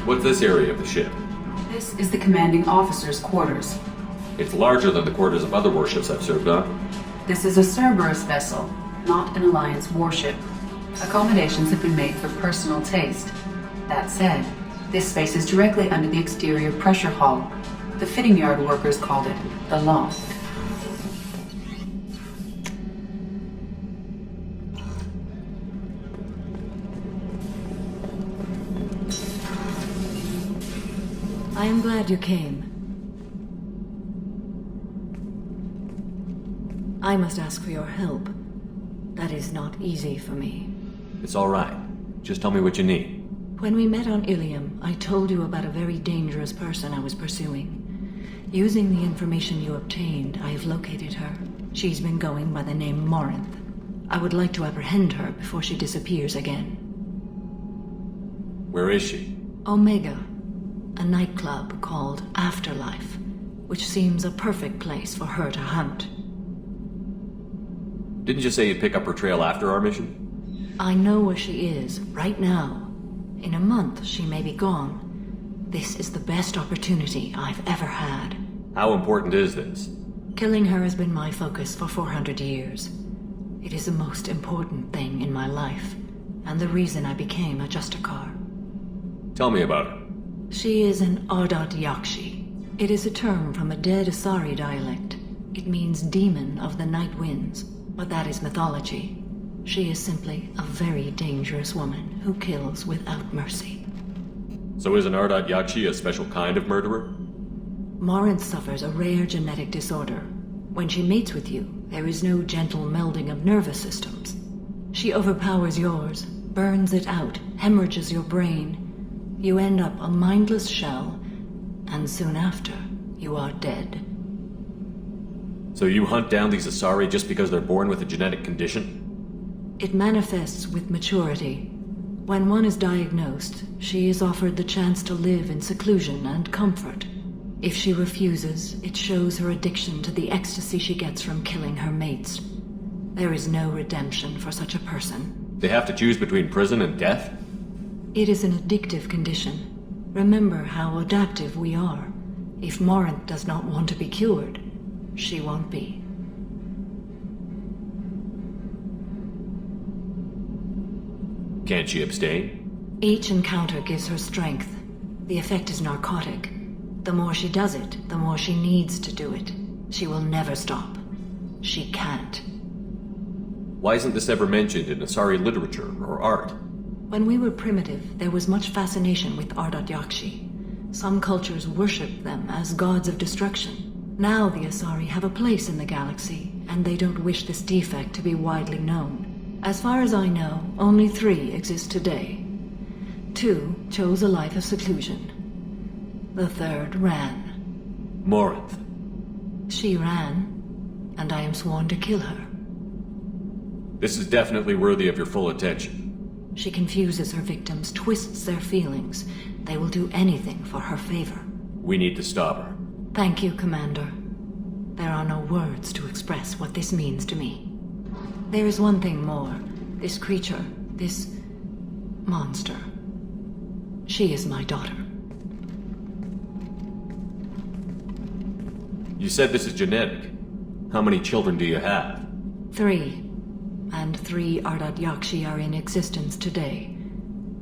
What's this area of the ship? This is the commanding officer's quarters. It's larger than the quarters of other warships I've served on. This is a Cerberus vessel, not an Alliance warship. Accommodations have been made for personal taste. That said, this space is directly under the exterior pressure hull. The fitting yard workers called it the loft. I am glad you came. I must ask for your help. That is not easy for me. It's all right. Just tell me what you need. When we met on Ilium, I told you about a very dangerous person I was pursuing. Using the information you obtained, I have located her. She's been going by the name Morinth. I would like to apprehend her before she disappears again. Where is she? Omega. A nightclub called Afterlife, which seems a perfect place for her to hunt. Didn't you say you'd pick up her trail after our mission? I know where she is, right now. In a month, she may be gone. This is the best opportunity I've ever had. How important is this? Killing her has been my focus for 400 years. It is the most important thing in my life, and the reason I became a Justicar. Tell me about her. She is an Ardat Yakshi. It is a term from a dead Asari dialect. It means demon of the night winds, but that is mythology. She is simply a very dangerous woman who kills without mercy. So is an Ardat Yakshi a special kind of murderer? Morinth suffers a rare genetic disorder. When she mates with you, there is no gentle melding of nervous systems. She overpowers yours, burns it out, hemorrhages your brain. You end up a mindless shell, and soon after, you are dead. So you hunt down these Asari just because they're born with a genetic condition? It manifests with maturity. When one is diagnosed, she is offered the chance to live in seclusion and comfort. If she refuses, it shows her addiction to the ecstasy she gets from killing her mates. There is no redemption for such a person. They have to choose between prison and death? It is an addictive condition. Remember how adaptive we are. If Morinth does not want to be cured, she won't be. Can't she abstain? Each encounter gives her strength. The effect is narcotic. The more she does it, the more she needs to do it. She will never stop. She can't. Why isn't this ever mentioned in Asari literature or art? When we were primitive, there was much fascination with Ardat Yakshi. Some cultures worshipped them as gods of destruction. Now the Asari have a place in the galaxy, and they don't wish this defect to be widely known. As far as I know, only 3 exist today. 2 chose a life of seclusion. The 3rd ran. Morinth. She ran, and I am sworn to kill her. This is definitely worthy of your full attention. She confuses her victims, twists their feelings. They will do anything for her favor. We need to stop her. Thank you, Commander. There are no words to express what this means to me. There is one thing more. This creature, this monster. She is my daughter. You said this is genetic. How many children do you have? 3. And 3 Ardat Yakshi are in existence today.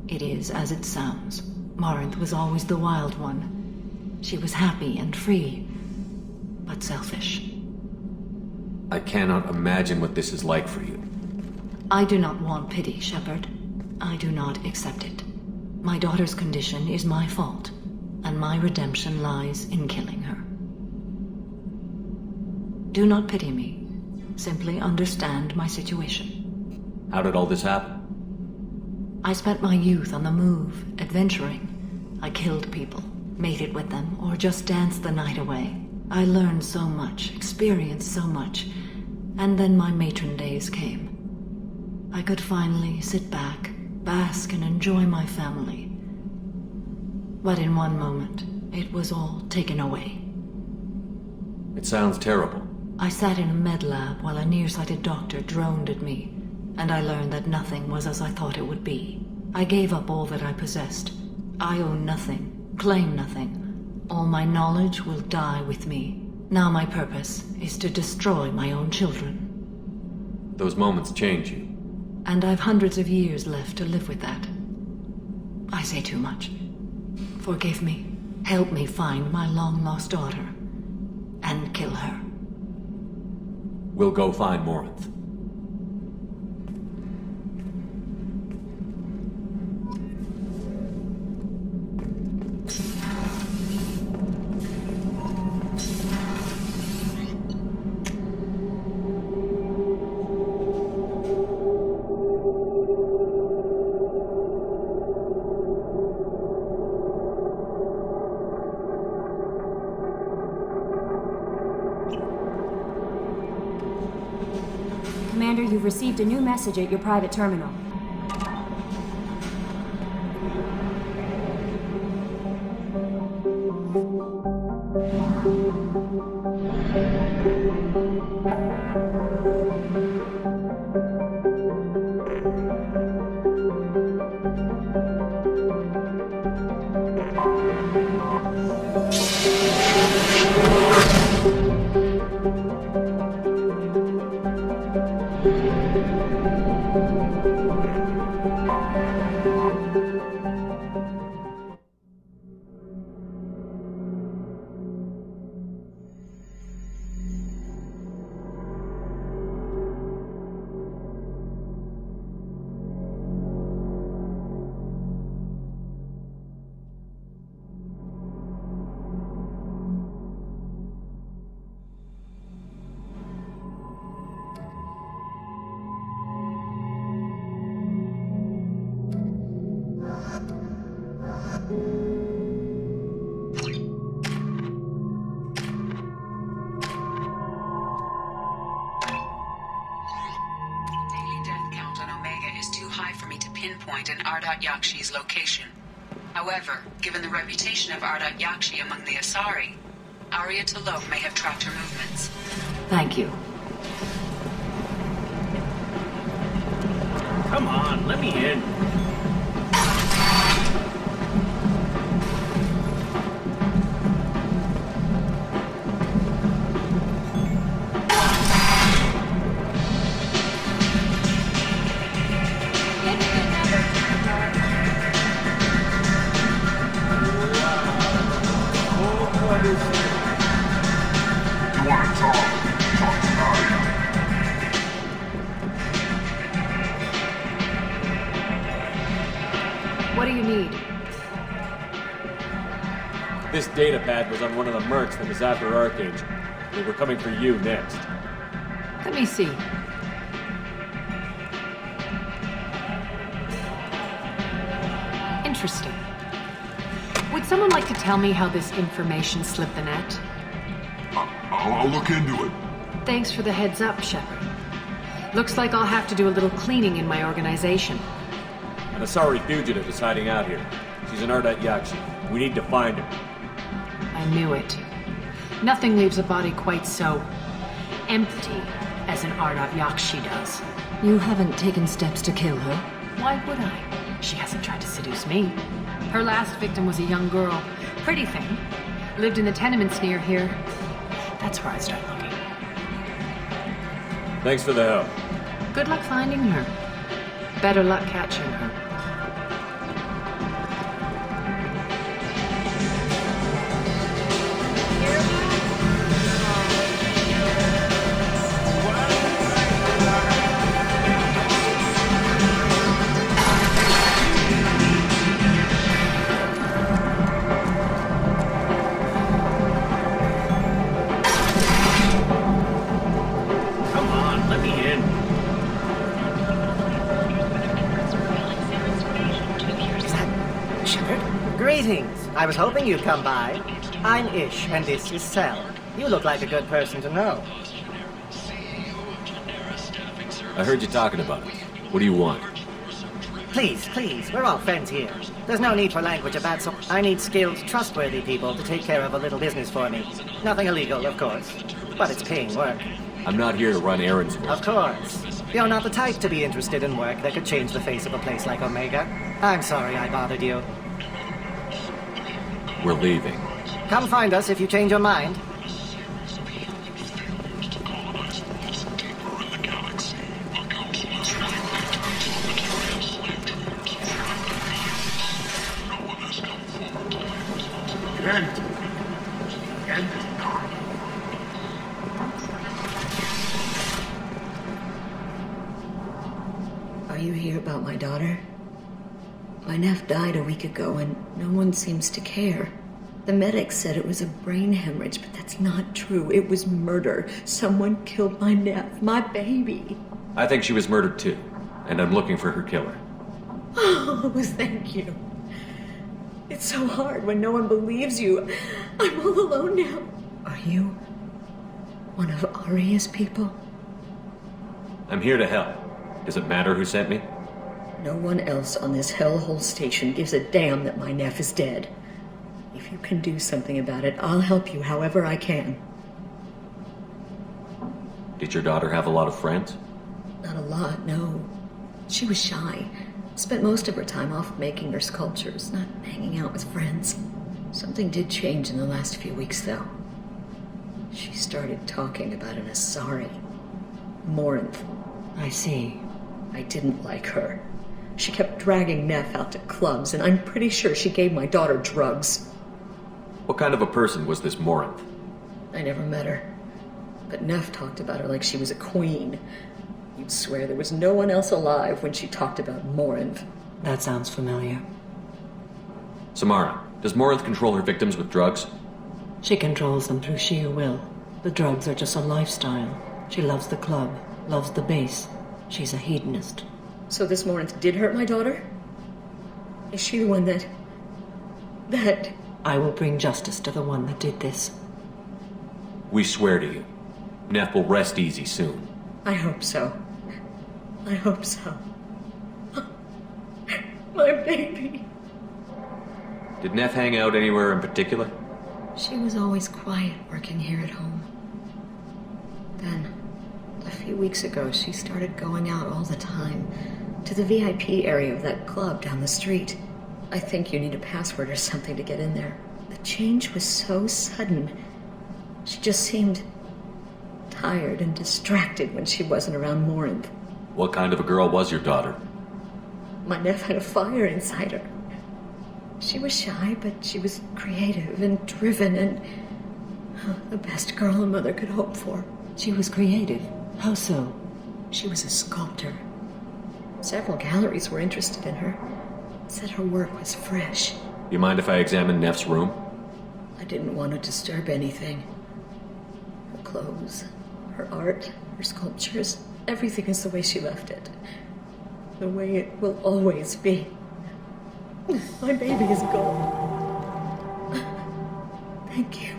It is as it sounds. Morinth was always the wild one. She was happy and free, but selfish. I cannot imagine what this is like for you. I do not want pity, Shepard. I do not accept it. My daughter's condition is my fault, and my redemption lies in killing her. Do not pity me. Simply understand my situation. How did all this happen? I spent my youth on the move, adventuring. I killed people, mated with them, or just danced the night away. I learned so much, experienced so much, and then my matron days came. I could finally sit back, bask and enjoy my family. But in one moment, it was all taken away. It sounds terrible. I sat in a med lab while a nearsighted doctor droned at me, and I learned that nothing was as I thought it would be. I gave up all that I possessed. I own nothing, claim nothing. All my knowledge will die with me. Now my purpose is to destroy my own children. Those moments change you. And I've hundreds of years left to live with that. I say too much. Forgive me. Help me find my long-lost daughter. And kill her. We'll go find Morinth. Commander, you've received a new message at your private terminal. Yakshi's location. However, given the reputation of Yakshi among the Asari, Arya T'Loak may have tracked her movements. Thank you. Come on, let me in. What do you need? This data pad was on one of the mercs that was after Archangel. They were coming for you next. Let me see. Interesting. Would someone like to tell me how this information slipped the net? I'll look into it. Thanks for the heads up, Shepard. Looks like I'll have to do a little cleaning in my organization. An Asari fugitive is hiding out here. She's an Yakshi. We need to find her. I knew it. Nothing leaves a body quite so empty as an Yakshi does. You haven't taken steps to kill her? Why would I? She hasn't tried to seduce me. Her last victim was a young girl. Pretty thing. Lived in the tenements near here. That's where I start looking. Thanks for the help. Good luck finding her. Better luck catching her. Greetings. I was hoping you'd come by. I'm Ish, and this is Sel. You look like a good person to know. I heard you talking about it. What do you want? Please, please, we're all friends here. There's no need for language about so... I need skilled, trustworthy people to take care of a little business for me. Nothing illegal, of course, but it's paying work. I'm not here to run errands for you. Of course. You're not the type to be interested in work that could change the face of a place like Omega. I'm sorry I bothered you. We're leaving. Come find us if you change your mind. Are you here about my daughter? My nephew died a week ago and no one seems to care. The medics said it was a brain hemorrhage, but that's not true. It was murder. Someone killed my nephew, my baby. I think she was murdered too, and I'm looking for her killer. Oh, thank you. It's so hard when no one believes you. I'm all alone now. Are you one of Aria's people? I'm here to help. Does it matter who sent me? No one else on this hellhole station gives a damn that my nephew is dead. If you can do something about it, I'll help you however I can. Did your daughter have a lot of friends? Not a lot, no. She was shy. Spent most of her time off making her sculptures, not hanging out with friends. Something did change in the last few weeks, though. She started talking about an Asari. Morinth. I see. I didn't like her. She kept dragging Neff out to clubs, and I'm pretty sure she gave my daughter drugs. What kind of a person was this Morinth? I never met her. But Neff talked about her like she was a queen. You'd swear there was no one else alive when she talked about Morinth. That sounds familiar. Samara, does Morinth control her victims with drugs? She controls them through sheer will. The drugs are just a lifestyle. She loves the club, loves the base. She's a hedonist. So this Morinth did hurt my daughter? Is she the one that... I will bring justice to the one that did this. We swear to you. Neff will rest easy soon. I hope so. I hope so. My baby. Did Neff hang out anywhere in particular? She was always quiet working here at home. Then, a few weeks ago, she started going out all the time to the VIP area of that club down the street. I think you need a password or something to get in there. The change was so sudden. She just seemed tired and distracted when she wasn't around Morinth. What kind of a girl was your daughter? My nephew had a fire inside her. She was shy, but she was creative and driven and the best girl a mother could hope for. She was creative? How so? She was a sculptor. Several galleries were interested in her. Said her work was fresh. You mind if I examine Neff's room? I didn't want to disturb anything. Her clothes, her art, her sculptures, everything is the way she left it. The way it will always be. My baby is gone. Thank you.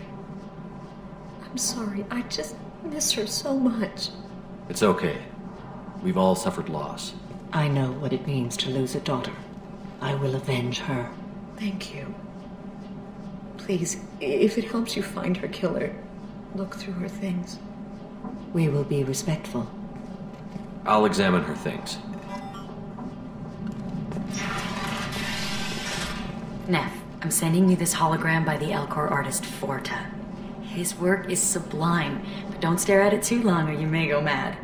I'm sorry, I just miss her so much. It's okay. We've all suffered loss. I know what it means to lose a daughter. I will avenge her. Thank you. Please, if it helps you find her killer, look through her things. We will be respectful. I'll examine her things. Neff, I'm sending you this hologram by the Elcor artist Forta. His work is sublime, but don't stare at it too long or you may go mad.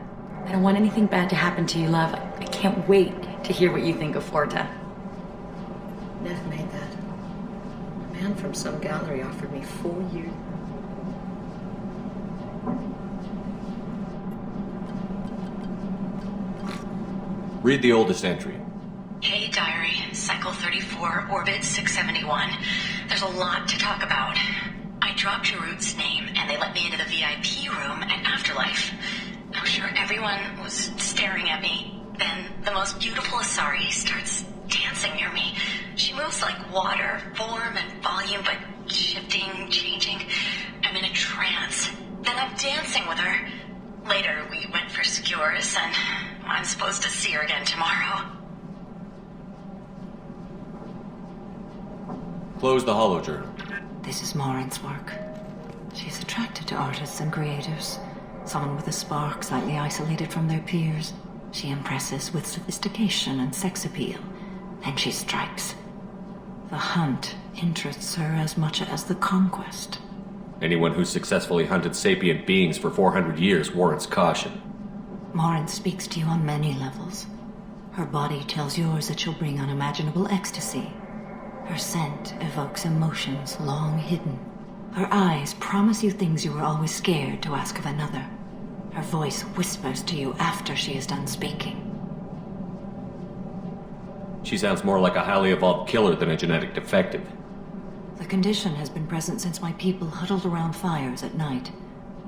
I don't want anything bad to happen to you, love. I can't wait to hear what you think of Forta. Neff made that. A man from some gallery offered me 4 years. Read the oldest entry. Hey, diary. Cycle 34, orbit 671. There's a lot to talk about. I dropped Jarut's name, and they let me into the VIP room at Afterlife. I'm sure everyone was staring at me. Then the most beautiful Asari starts dancing near me. She moves like water, form and volume, but shifting, changing. I'm in a trance. Then I'm dancing with her. Later, we went for skewers, and I'm supposed to see her again tomorrow. Close the holojournal. This is Morin's work. She's attracted to artists and creators. Someone with a spark slightly isolated from their peers. She impresses with sophistication and sex appeal. Then she strikes. The hunt interests her as much as the conquest. Anyone who's successfully hunted sapient beings for 400 years warrants caution. Morin speaks to you on many levels. Her body tells yours that she'll bring unimaginable ecstasy. Her scent evokes emotions long hidden. Her eyes promise you things you were always scared to ask of another. Her voice whispers to you after she is done speaking. She sounds more like a highly evolved killer than a genetic defective. The condition has been present since my people huddled around fires at night.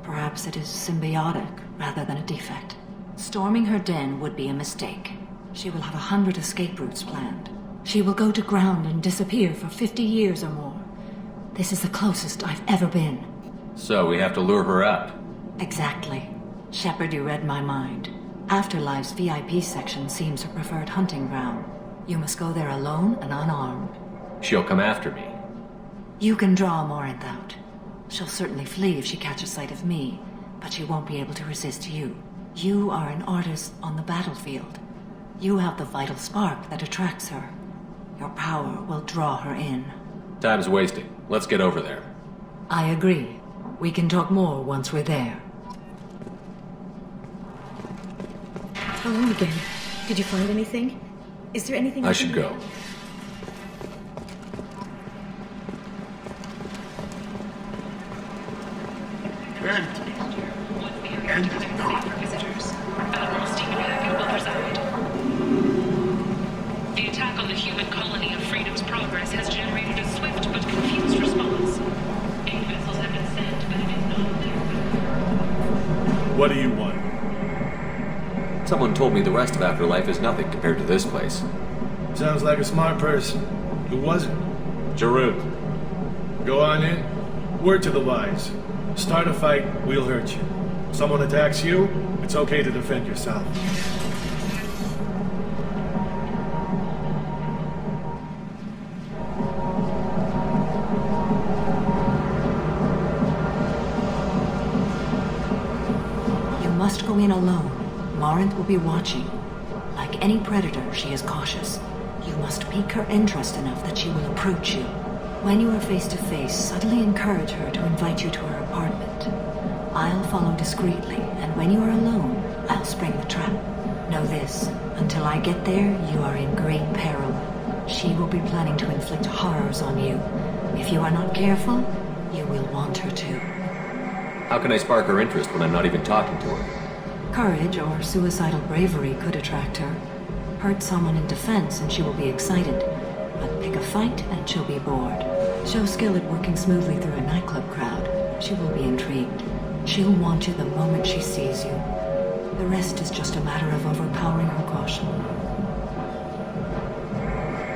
Perhaps it is symbiotic rather than a defect. Storming her den would be a mistake. She will have 100 escape routes planned. She will go to ground and disappear for 50 years or more. This is the closest I've ever been. So we have to lure her out. Exactly. Shepard, you read my mind. Afterlife's VIP section seems her preferred hunting ground. You must go there alone and unarmed. She'll come after me. You can draw Morinth out. She'll certainly flee if she catches sight of me, but she won't be able to resist you. You are an artist on the battlefield. You have the vital spark that attracts her. Your power will draw her in. Time's wasting. Let's get over there. I agree. We can talk more once we're there. Hello again. Did you find anything? Is there anything I should go. The attack on the human colony of Freedom's Progress has generated a swift but confused response. 8 vessels have been sent, but it is not there. What do you want? Someone told me the rest of Afterlife is nothing compared to this place. Sounds like a smart person. Who was it? Jarut. Go on in. Word to the wise. Start a fight, we'll hurt you. Someone attacks you, it's okay to defend yourself. You must go in alone. Morinth will be watching. Like any predator, she is cautious. You must pique her interest enough that she will approach you. When you are face to face, subtly encourage her to invite you to her apartment. I'll follow discreetly, and when you are alone, I'll spring the trap. Know this, until I get there, you are in great peril. She will be planning to inflict horrors on you. If you are not careful, you will want her to. How can I spark her interest when I'm not even talking to her? Courage or suicidal bravery could attract her. Hurt someone in defense and she will be excited. But pick a fight and she'll be bored. Show skill at working smoothly through a nightclub crowd. She will be intrigued. She'll want you the moment she sees you. The rest is just a matter of overpowering her caution.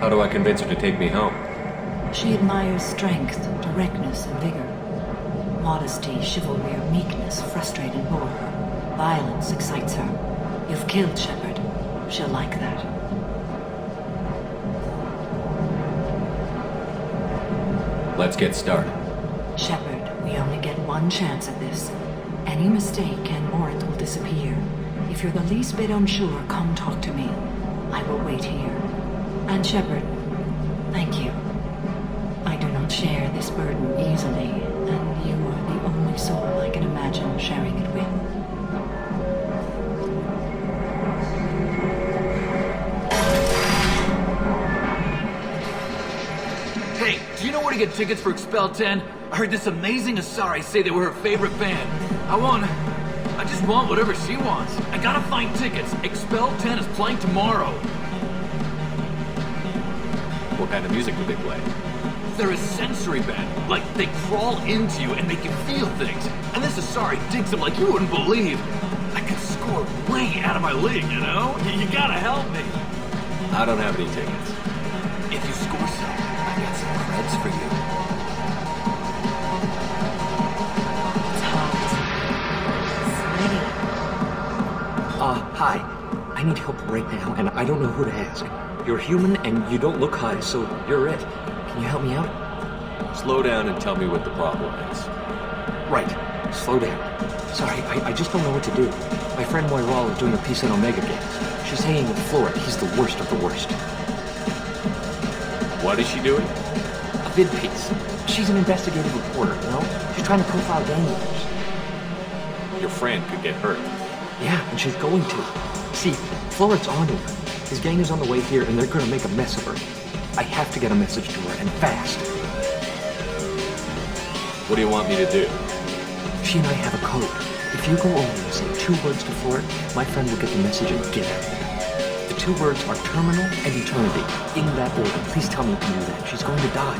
How do I convince her to take me home? She admires strength, directness, and vigor. Modesty, chivalry, or meekness frustrate and bore her. Violence excites her. You've killed Shepard. She'll like that. Let's get started. Shepard, we only get one chance at this. Any mistake and Morinth will disappear. If you're the least bit unsure, come talk to me. I will wait here. And Shepard, thank you. I do not share this burden easily, and you are the only soul I can imagine sharing it with. Hey, do you know where to get tickets for Expel 10? I heard this amazing Asari say they were her favorite band. I just want whatever she wants. I gotta find tickets. Expel 10 is playing tomorrow. What kind of music do they play? They're a sensory band. Like, they crawl into you and make you feel things. And this Asari digs them like you wouldn't believe. I could score way out of my league, you know? You gotta help me. I don't have any tickets. If you score some, I got some creds for you. Hi. I need help right now, and I don't know who to ask. You're human, and you don't look high, so you're it. Can you help me out? Slow down and tell me what the problem is. Right. Slow down. Sorry, I just don't know what to do. My friend Moiral is doing a piece on Omega Games. She's hanging with Florid. He's the worst of the worst. What is she doing? A vid piece. She's an investigative reporter, you know? She's trying to profile gang leaders. Your friend could get hurt. Yeah, and she's going to. See, Florid's on to her. His gang is on the way here, and they're gonna make a mess of her. I have to get a message to her, and fast. What do you want me to do? She and I have a code. If you go over and say 2 words to Florid, my friend will get the message and get out of there. The 2 words are terminal and eternity. In that order. Please tell me you can do that. She's going to die.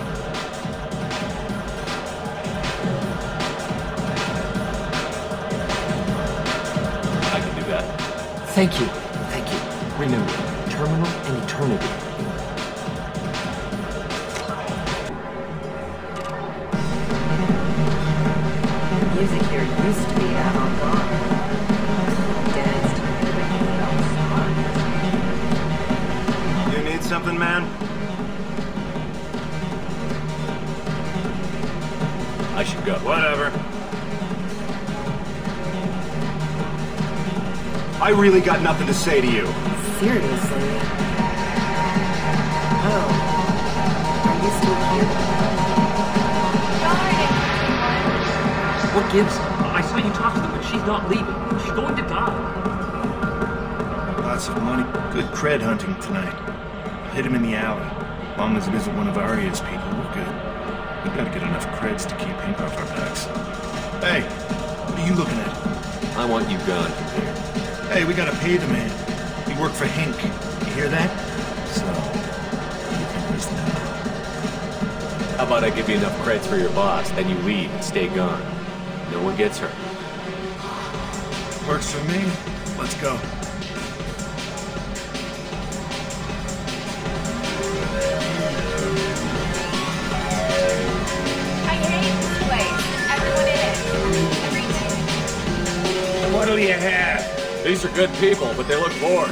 I can do that. Thank you. Thank you. Remember, terminal and eternity. Music here used to be avant-garde. Danced. You need something, man? I should go. Whatever. I really got nothing to say to you. Seriously? Oh. Are you still here? What gives? I saw you talk to them, but she's not leaving. She's going to die. Lots of money. Good cred hunting tonight. Hit him in the alley. As long as it isn't one of Arya's people, we're good. We gotta get enough creds to keep him off our backs. Hey, what are you looking at? I want you gone from here. Hey, we gotta pay the man. We work for Hink. You hear that? So, you can listen now. How about I give you enough creds for your boss, then you leave and stay gone. No one gets hurt. Works for me. Let's go. I hate this place. Everyone in it. What'll you have? These are good people, but they look bored.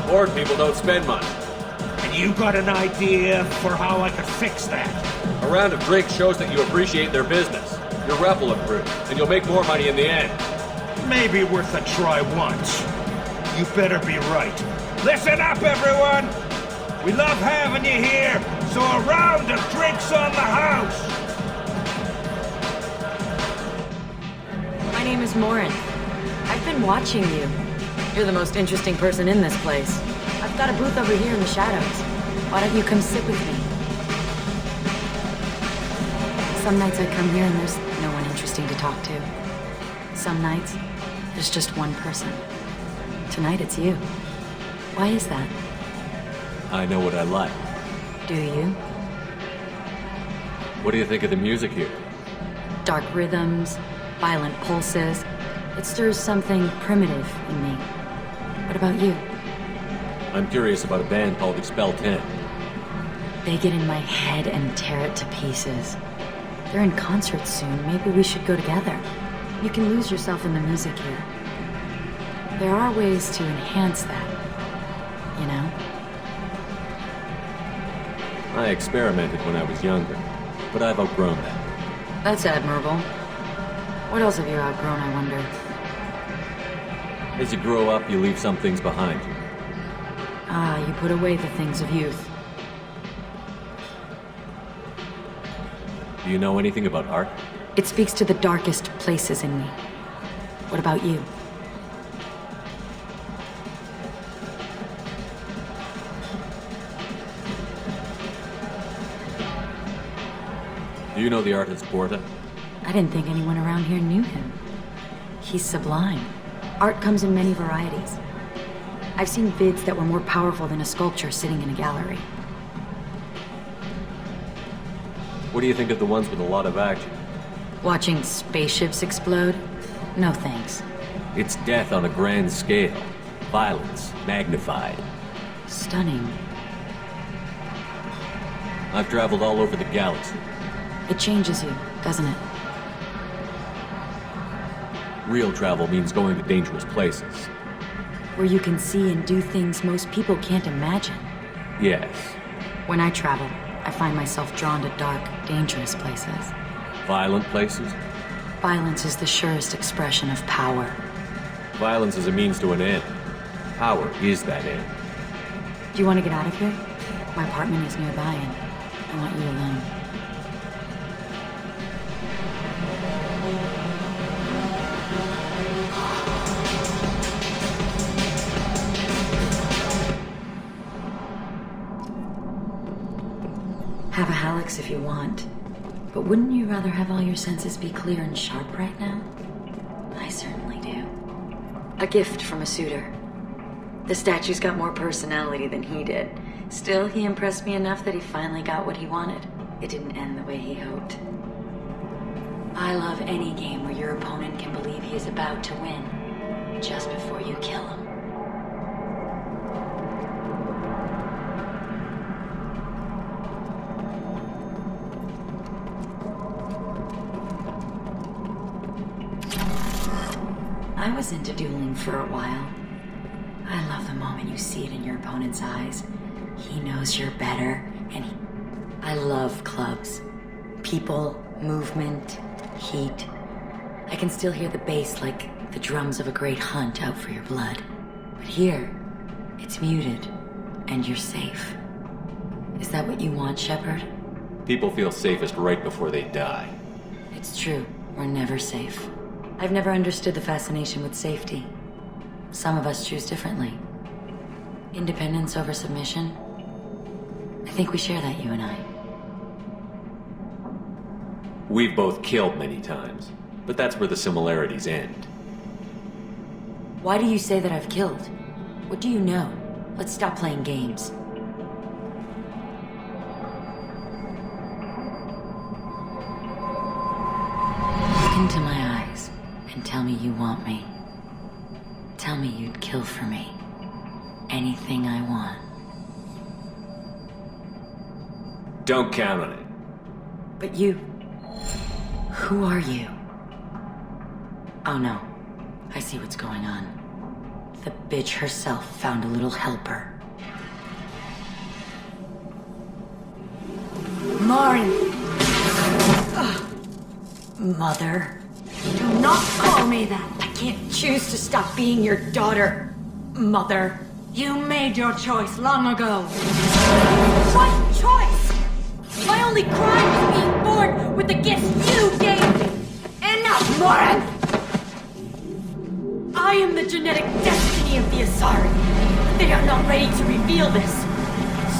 Bored people don't spend money. And you got an idea for how I could fix that? A round of drinks shows that you appreciate their business. Your rep will improve, and you'll make more money in the end. Maybe worth a try once. You better be right. Listen up, everyone! We love having you here, so a round of drinks on the house! My name is Morin. I've been watching you. You're the most interesting person in this place. I've got a booth over here in the shadows. Why don't you come sit with me? Some nights I come here and there's no one interesting to talk to. Some nights, there's just one person. Tonight it's you. Why is that? I know what I like. Do you? What do you think of the music here? Dark rhythms, violent pulses. It stirs something primitive in me. What about you? I'm curious about a band called Expel 10. They get in my head and tear it to pieces. They're in concert soon. Maybe we should go together. You can lose yourself in the music here. There are ways to enhance that, you know? I experimented when I was younger, but I've outgrown that. That's admirable. What else have you outgrown, I wonder? As you grow up, you leave some things behind you. Ah, you put away the things of youth. Do you know anything about art? It speaks to the darkest places in me. What about you? Do you know the artist Porta? I didn't think anyone around here knew him. He's sublime. Art comes in many varieties. I've seen vids that were more powerful than a sculpture sitting in a gallery. What do you think of the ones with a lot of action? Watching spaceships explode? No thanks. It's death on a grand scale. Violence, magnified. Stunning. I've traveled all over the galaxy. It changes you, doesn't it? Real travel means going to dangerous places. Where you can see and do things most people can't imagine. Yes. When I travel, I find myself drawn to dark, dangerous places. Violent places? Violence is the surest expression of power. Violence is a means to an end. Power is that end. Do you want to get out of here? My apartment is nearby and I want you alone. Have a Hallex if you want, but wouldn't you rather have all your senses be clear and sharp right now? I certainly do. A gift from a suitor. The statue's got more personality than he did. Still, he impressed me enough that he finally got what he wanted. It didn't end the way he hoped. I love any game where your opponent can believe he is about to win, just before you kill him. I was into dueling for a while. I love the moment you see it in your opponent's eyes. He knows you're better, and I love clubs. People, movement, heat. I can still hear the bass like the drums of a great hunt out for your blood. But here, it's muted, and you're safe. Is that what you want, Shepard? People feel safest right before they die. It's true. We're never safe. I've never understood the fascination with safety. Some of us choose differently. Independence over submission? I think we share that, you and I. We've both killed many times, but that's where the similarities end. Why do you say that I've killed? What do you know? Let's stop playing games. Look into my eyes and tell me you want me. Tell me you'd kill for me. Anything I want. Don't count on it. But you... Who are you? Oh no. I see what's going on. The bitch herself found a little helper. Lauren! Mother. Do not call me that! I can't choose to stop being your daughter, Mother. You made your choice long ago. What choice? My only crime is being born with the gifts you gave me. Enough, Lauren! I am the genetic destiny of the Asari. They are not ready to reveal this.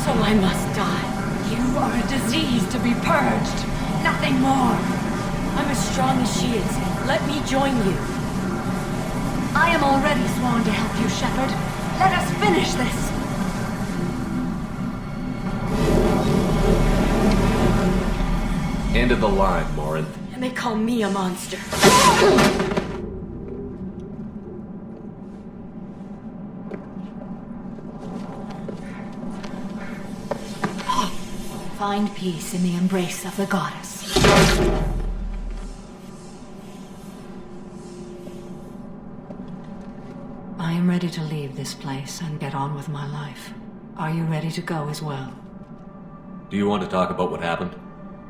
So I must die. You are a disease to be purged. Nothing more. I'm as strong as she is. Let me join you. I am already sworn to help you, Shepard. Let us finish this. End of the line, Morin. And they call me a monster. Find peace in the embrace of the goddess. I am ready to leave this place and get on with my life. Are you ready to go as well? Do you want to talk about what happened?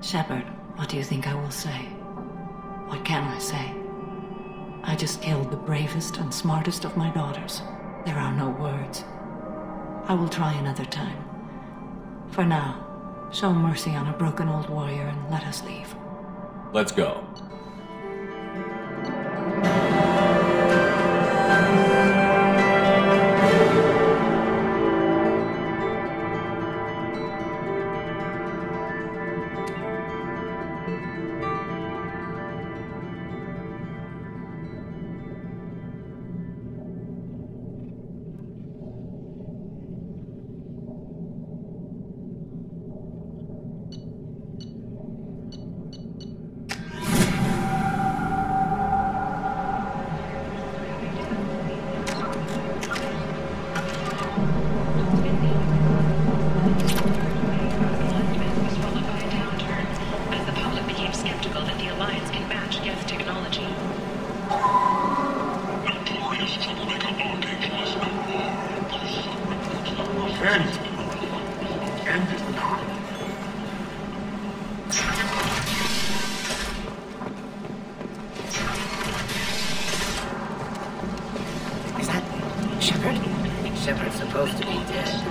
Shepard, what do you think I will say? What can I say? I just killed the bravest and smartest of my daughters. There are no words. I will try another time. For now, show mercy on a broken old warrior and let us leave. Let's go. supposed to be dead.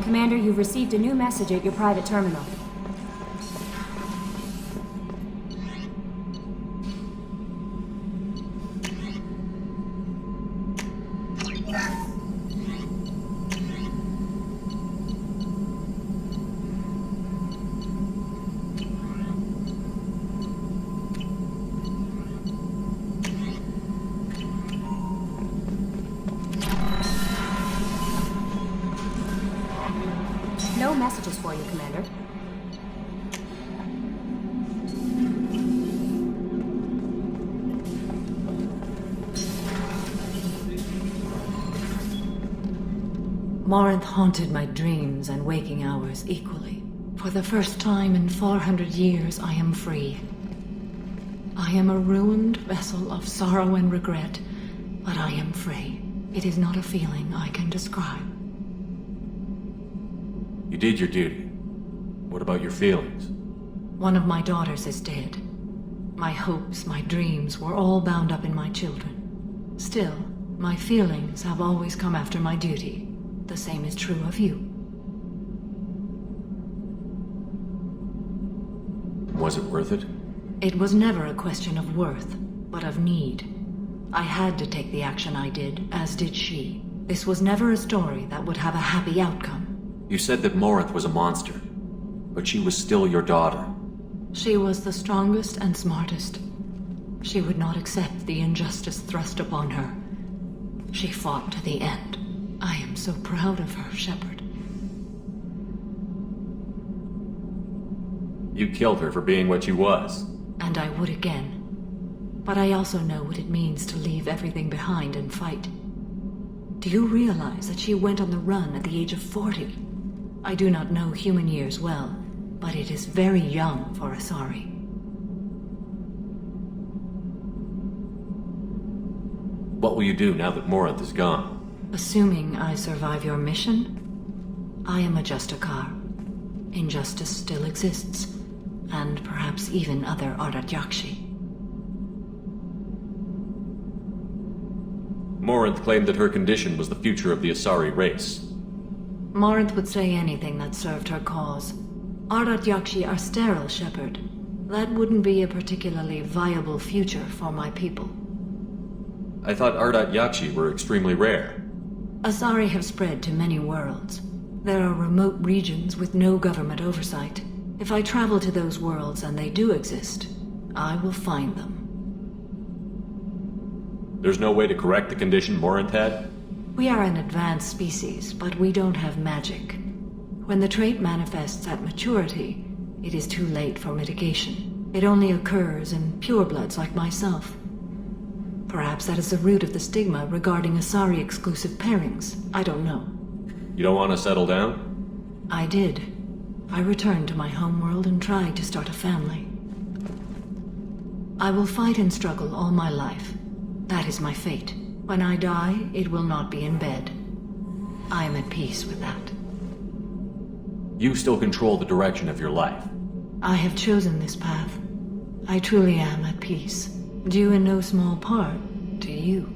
Commander, you've received a new message at your private terminal. No messages for you, Commander. Morinth haunted my dreams and waking hours equally. For the first time in 400 years, I am free. I am a ruined vessel of sorrow and regret, but I am free. It is not a feeling I can describe. You did your duty. What about your feelings? One of my daughters is dead. My hopes, my dreams were all bound up in my children. Still, my feelings have always come after my duty. The same is true of you. Was it worth it? It was never a question of worth, but of need. I had to take the action I did, as did she. This was never a story that would have a happy outcome. You said that Morinth was a monster, but she was still your daughter. She was the strongest and smartest. She would not accept the injustice thrust upon her. She fought to the end. I am so proud of her, Shepard. You killed her for being what she was. And I would again. But I also know what it means to leave everything behind and fight. Do you realize that she went on the run at the age of 40? I do not know human years well, but it is very young for Asari. What will you do now that Morinth is gone? Assuming I survive your mission, I am a Justikar. Injustice still exists, and perhaps even other Ardat Yakshi. Morinth claimed that her condition was the future of the Asari race. Morinth would say anything that served her cause. Ardat Yakshi are sterile, Shepard. That wouldn't be a particularly viable future for my people. I thought Ardat Yakshi were extremely rare. Asari have spread to many worlds. There are remote regions with no government oversight. If I travel to those worlds and they do exist, I will find them. There's no way to correct the condition Morinth had? We are an advanced species, but we don't have magic. When the trait manifests at maturity, it is too late for mitigation. It only occurs in purebloods like myself. Perhaps that is the root of the stigma regarding Asari-exclusive pairings. I don't know. You don't want to settle down? I did. I returned to my homeworld and tried to start a family. I will fight and struggle all my life. That is my fate. When I die, it will not be in bed. I am at peace with that. You still control the direction of your life. I have chosen this path. I truly am at peace. Due in no small part to you.